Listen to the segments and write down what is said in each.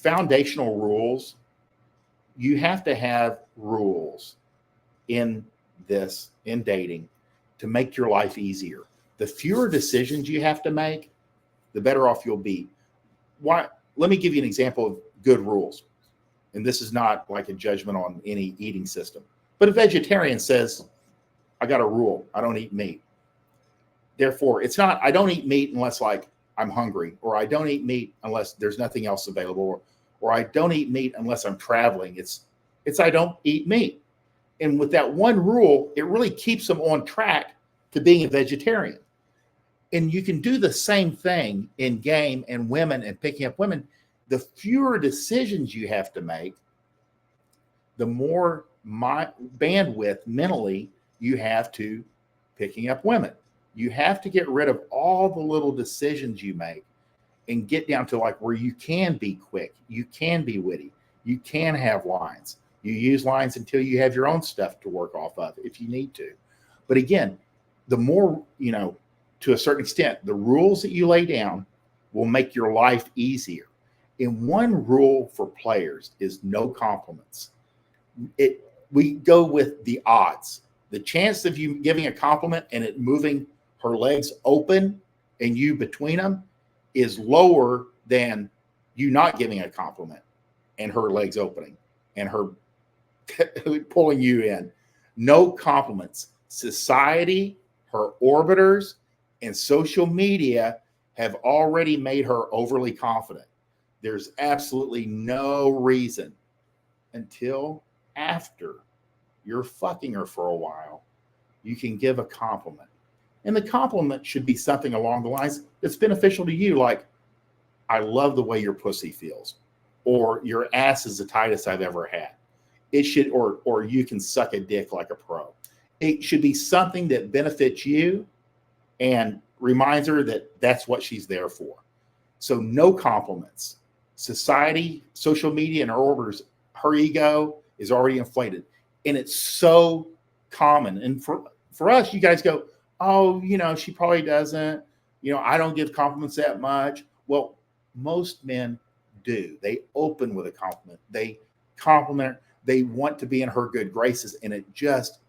foundational rules. You have to have rules in dating to make your life easier. The fewer decisions you have to make, the better off you'll be. Why? Let me give you an example of good rules. And this is not like a judgment on any eating system. But a vegetarian says, I got a rule. I don't eat meat. Therefore, it's not, I don't eat meat unless like I'm hungry, or I don't eat meat unless there's nothing else available, or I don't eat meat unless I'm traveling. It's I don't eat meat. And with that one rule, it really keeps them on track to being a vegetarian. And you can do the same thing in game and women and picking up women. The fewer decisions you have to make, the more bandwidth mentally you have to picking up women. You have to get rid of all the little decisions you make and get down to like where you can be quick, you can be witty, you can have lines. You use lines until you have your own stuff to work off of if you need to. But again, the more, to a certain extent, the rules that you lay down will make your life easier. And one rule for players is no compliments. We go with the odds. The chance of you giving a compliment and it moving her legs open and you between them is lower than you not giving a compliment and her legs opening and her pulling you in. No compliments. Society, her orbiters, and social media have already made her overly confident. There's absolutely no reason until after you're fucking her for a while, you can give a compliment. And the compliment should be something along the lines that's beneficial to you, like, I love the way your pussy feels, or your ass is the tightest I've ever had. It should, or you can suck a dick like a pro. It should be something that benefits you and reminds her that that's what she's there for. So no compliments. Society, social media, and her orders, her ego is already inflated. And it's so common. And for us, you guys go, oh, she probably doesn't. I don't give compliments that much. Well, most men do. They open with a compliment. They compliment her. They want to be in her good graces. And it just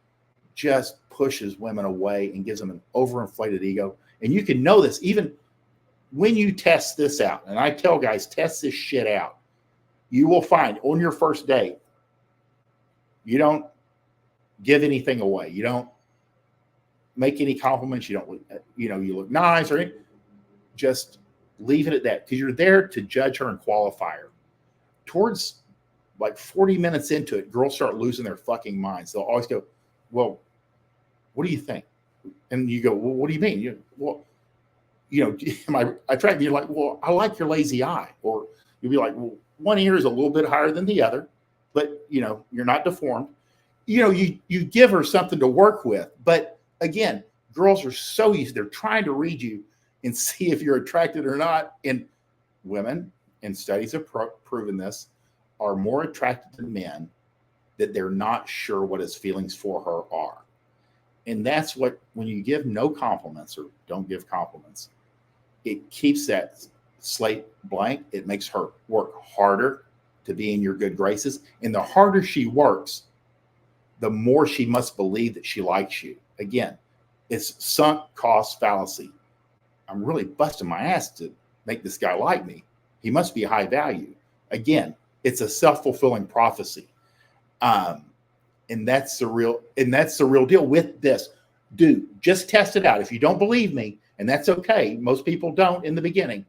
pushes women away and gives them an overinflated ego. And you can know this even when you test this out. And I tell guys, test this shit out. You will find on your first date, you don't give anything away. You don't make any compliments. You don't, you look nice or anything. Just leave it at that, because you're there to judge her and qualify her. Towards like 40 minutes into it, girls start losing their fucking minds. They'll always go, well, what do you think? And you go, well, what do you mean? Am I attracted? You're like, well, I like your lazy eye. Or you'll be like, well, one ear is a little bit higher than the other, but you're not deformed. You give her something to work with. But again, girls are so easy. They're trying to read you and see if you're attracted or not. And women, and studies have proven this, are more attracted to men that they're not sure what his feelings for her are. And that's what, when you give no compliments or don't give compliments, it keeps that slate blank. It makes her work harder to be in your good graces. And the harder she works, the more she must believe that she likes you. Again, it's sunk cost fallacy. I'm really busting my ass to make this guy like me. He must be high value. Again, it's a self-fulfilling prophecy. And that's the real deal with this. Dude, just test it out. If you don't believe me, and that's okay, most people don't in the beginning,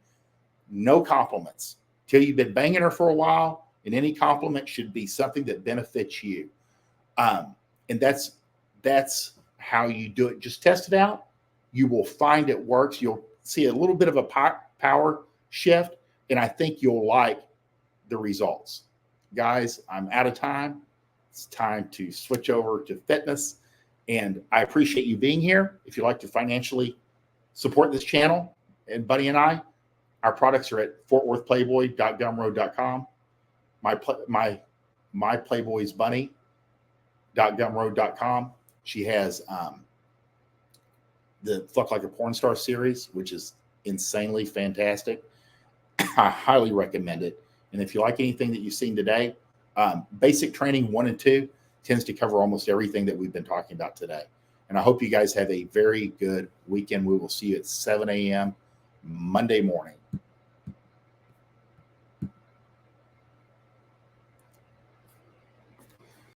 no compliments till you've been banging her for a while, and any compliment should be something that benefits you. And that's how you do it. Just test it out. You will find it works. You'll see a little bit of a power shift, and I think you'll like the results. Guys, I'm out of time. It's time to switch over to fitness. And I appreciate you being here. If you'd like to financially support this channel and Bunny and I, our products are at fortworthplayboy.gumroad.com. My Playboy's Bunny.gumroad.com. She has the Fuck Like a Porn Star series, which is insanely fantastic. I highly recommend it. And if you like anything that you've seen today, basic training 1 and 2 tends to cover almost everything that we've been talking about today. And I hope you guys have a very good weekend. We will see you at 7 a.m. Monday morning.